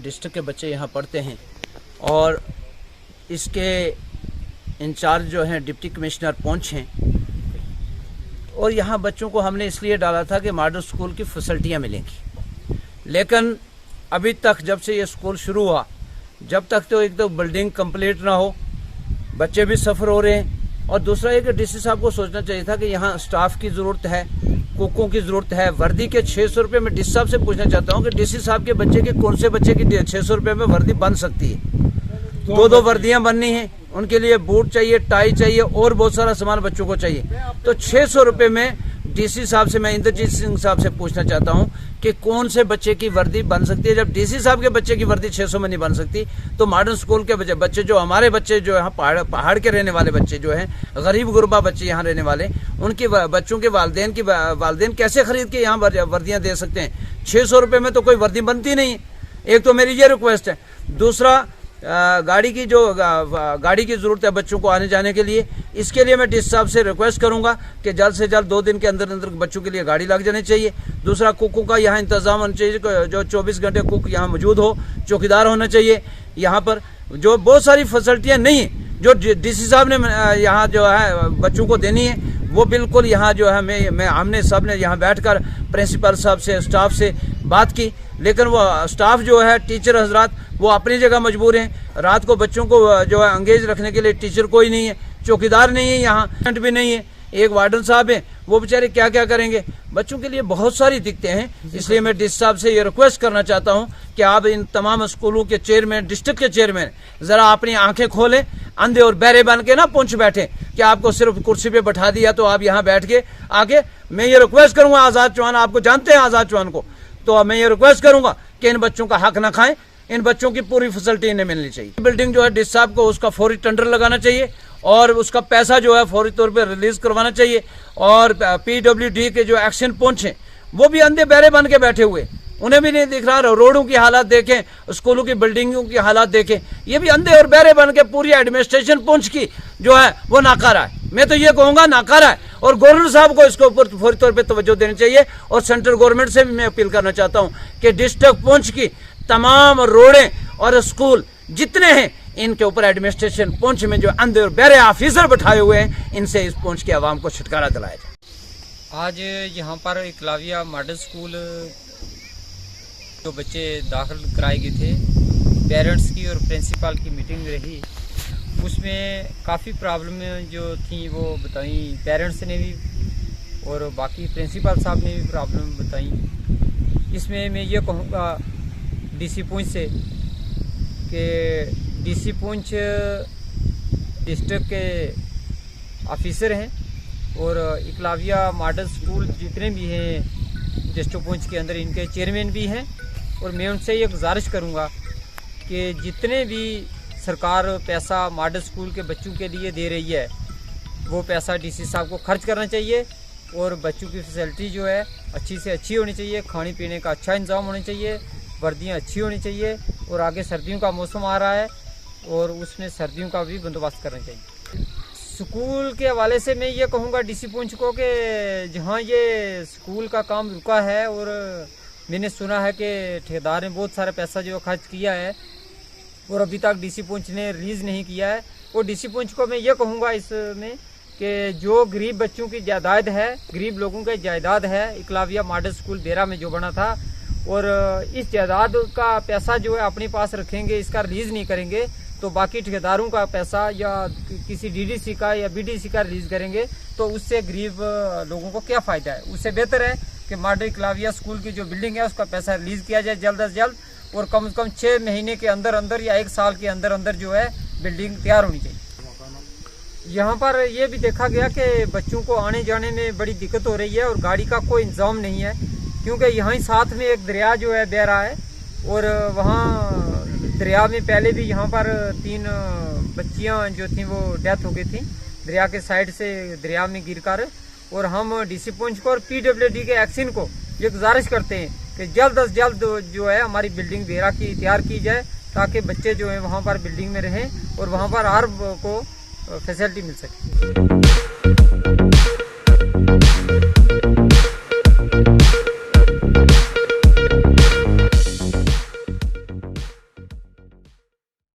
District के बच्चे यहाँ पढ़ते हैं और इसके इंचार्ज जो हैं डिप्टी कमिश्नर पुंछ हैं। और यहाँ बच्चों को हमने इसलिए डाला था कि मॉडल स्कूल की फैसिलिटियाँ मिलेंगी, लेकिन अभी तक जब से ये स्कूल शुरू हुआ जब तक तो एक तो बिल्डिंग कंप्लीट ना हो, बच्चे भी सफ़र हो रहे हैं। और दूसरा ये कि डीसी साहब को सोचना चाहिए था कि यहाँ स्टाफ की ज़रूरत है, कुकों की ज़रूरत है। वर्दी के 600 रुपये में डीसी साहब से पूछना चाहता हूँ कि डीसी साहब के बच्चे के कौन से बच्चे की 600 रुपये में वर्दी बन सकती है? दो वर्दियाँ बननी हैं, उनके लिए बूट चाहिए, टाई चाहिए और बहुत सारा सामान बच्चों को चाहिए। तो 600 रुपये में डीसी साहब से मैं इंद्रजीत सिंह साहब से पूछना चाहता हूं कि कौन से बच्चे की वर्दी बन सकती है। जब डीसी साहब के बच्चे की वर्दी 600 में नहीं बन सकती तो मॉडर्न स्कूल के बच्चे जो हमारे बच्चे जो यहाँ पहाड़ के रहने वाले बच्चे जो हैं, गरीब गुरबा बच्चे यहाँ रहने वाले, उनके बच्चों के वालदेन कैसे खरीद के यहाँ वर्दियाँ दे सकते हैं? 600 रुपये में तो कोई वर्दी बनती नहीं है। एक तो मेरी ये रिक्वेस्ट है। दूसरा, गाड़ी की ज़रूरत है बच्चों को आने जाने के लिए, इसके लिए मैं डीसी साहब से रिक्वेस्ट करूंगा कि जल्द से जल्द 2 दिन के अंदर बच्चों के लिए गाड़ी लग जानी चाहिए। दूसरा, कुकों का यहाँ इंतज़ाम होना चाहिए, जो 24 घंटे कुक यहाँ मौजूद हो, चौकीदार होना चाहिए। यहाँ पर जो बहुत सारी फैसिलिटियाँ नहीं है जो डीसी साहब ने यहाँ जो है बच्चों को देनी है, वो बिल्कुल यहाँ जो है हमने सब ने यहाँ बैठकर प्रिंसिपल साहब से, स्टाफ से बात की, लेकिन वो स्टाफ जो है, टीचर हजरात, वो अपनी जगह मजबूर हैं। रात को बच्चों को जो है एंगेज रखने के लिए टीचर कोई नहीं है, चौकीदार नहीं है, यहाँ भी नहीं है, एक वार्डन साहब हैं, वो बेचारे क्या क्या करेंगे? बच्चों के लिए बहुत सारी दिक्कतें हैं। इसलिए मैं डीसी साहब से ये रिक्वेस्ट करना चाहता हूँ कि आप इन तमाम स्कूलों के चेयरमैन, डिस्ट्रिक्ट के चेयरमैन, ज़रा अपनी आंखें खोलें, अंधे और बहरे बन के ना पूंछ बैठे कि आपको सिर्फ कुर्सी पे बैठा दिया तो आप यहाँ बैठ के आके। मैं ये रिक्वेस्ट करूँगा, आज़ाद चौहान, आपको जानते हैं आज़ाद चौहान को, तो मैं ये रिक्वेस्ट करूँगा कि इन बच्चों का हक ना खाएं, इन बच्चों की पूरी फैसिलिटी इन्हें मिलनी चाहिए। बिल्डिंग जो है डीसी साहब को उसका फौरी टेंडर लगाना चाहिए और उसका पैसा जो है फौरी तौर पे रिलीज करवाना चाहिए। और पीडब्ल्यूडी के जो एक्शन पुंछ हैं वो भी अंधे बहरे बन के बैठे हुए, उन्हें भी नहीं दिख रहा। रोडों की हालात देखें, स्कूलों की बिल्डिंगों की हालात देखें, ये भी अंधे और बहरे बन के पूरी एडमिनिस्ट्रेशन पुंछ की जो है वो नाकारा है। मैं तो ये कहूँगा नाकारा है। और गवर्नर साहब को इसके ऊपर फौरी तौर पर तवज्जो देनी चाहिए। और सेंट्रल गवर्नमेंट से भी मैं अपील करना चाहता हूँ कि डिस्ट्रिक्ट पुंछ की तमाम रोडें और स्कूल जितने हैं, इनके ऊपर एडमिनिस्ट्रेशन पुंछ में जो अंधे और बहरे ऑफिसर बैठाए हुए हैं, इनसे इस पुंछ की आवाम को छुटकारा दिलाया जाए। आज यहाँ पर एकलव्य मॉडल स्कूल जो बच्चे दाखिल कराए गए थे, पेरेंट्स की और प्रिंसिपल की मीटिंग रही, उसमें काफ़ी प्रॉब्लम जो थी वो बताई पेरेंट्स ने भी और बाकी प्रिंसिपल साहब ने भी प्रॉब्लम बताई। इसमें मैं ये कहूँगा डीसी पुंछ से कि डीसी पुंछ डिस्ट्रिक्ट के ऑफिसर हैं और एकलव्य मॉडल स्कूल जितने भी हैं डिस्ट्रिक्ट पुंछ के अंदर, इनके चेयरमैन भी हैं। और मैं उनसे ये गुजारिश करूँगा कि जितने भी सरकार पैसा मॉडल स्कूल के बच्चों के लिए दे रही है, वो पैसा डीसी साहब को खर्च करना चाहिए और बच्चों की फैसिलिटी जो है अच्छी से अच्छी होनी चाहिए, खाने पीने का अच्छा इंतज़ाम होना चाहिए, वर्दियाँ अच्छी होनी चाहिए। और आगे सर्दियों का मौसम आ रहा है और उसमें सर्दियों का भी बंदोबस्त करना चाहिए। स्कूल के हवाले से मैं ये कहूँगा डीसी पुंछ को कि जहाँ ये स्कूल का काम रुका है और मैंने सुना है कि ठेकेदार ने बहुत सारा पैसा जो खर्च किया है और अभी तक डीसी पुंछ ने रिलीज़ नहीं किया है। और डीसी पुंछ को मैं ये कहूँगा इसमें कि जो गरीब बच्चों की जायदाद है, गरीब लोगों की जायदाद है, एकलव्य मॉडल स्कूल बेरा में जो बना था, और इस जायदाद का पैसा जो है अपने पास रखेंगे, इसका रिलीज़ नहीं करेंगे, तो बाकी ठेकेदारों का पैसा या किसी डीडीसी का या बीडीसी का रिलीज़ करेंगे, तो उससे गरीब लोगों को क्या फ़ायदा है। उससे बेहतर है कि मॉडल एकलव्य स्कूल की जो बिल्डिंग है उसका पैसा रिलीज़ किया जाए जल्द से जल्द, और कम से कम 6 महीने के अंदर अंदर या 1 साल के अंदर अंदर जो है बिल्डिंग तैयार होनी चाहिए। यहाँ पर ये भी देखा गया कि बच्चों को आने जाने में बड़ी दिक्कत हो रही है और गाड़ी का कोई इंतज़ाम नहीं है, क्योंकि यहाँ ही साथ में एक दरिया जो है बह रहा है और वहाँ दरिया में पहले भी यहाँ पर 3 बच्चियाँ जो थी वो डेथ हो गई थी दरिया के साइड से दरिया में गिरकर। और हम डीसी पुंछ को और पीडब्ल्यूडी के एक्शन को ये गुजारिश करते हैं कि जल्द से जल्द जो है हमारी बिल्डिंग बेरा की तैयार की जाए, ताकि बच्चे जो हैं वहाँ पर बिल्डिंग में रहें और वहाँ पर हर को फैसिलिटी मिल सके।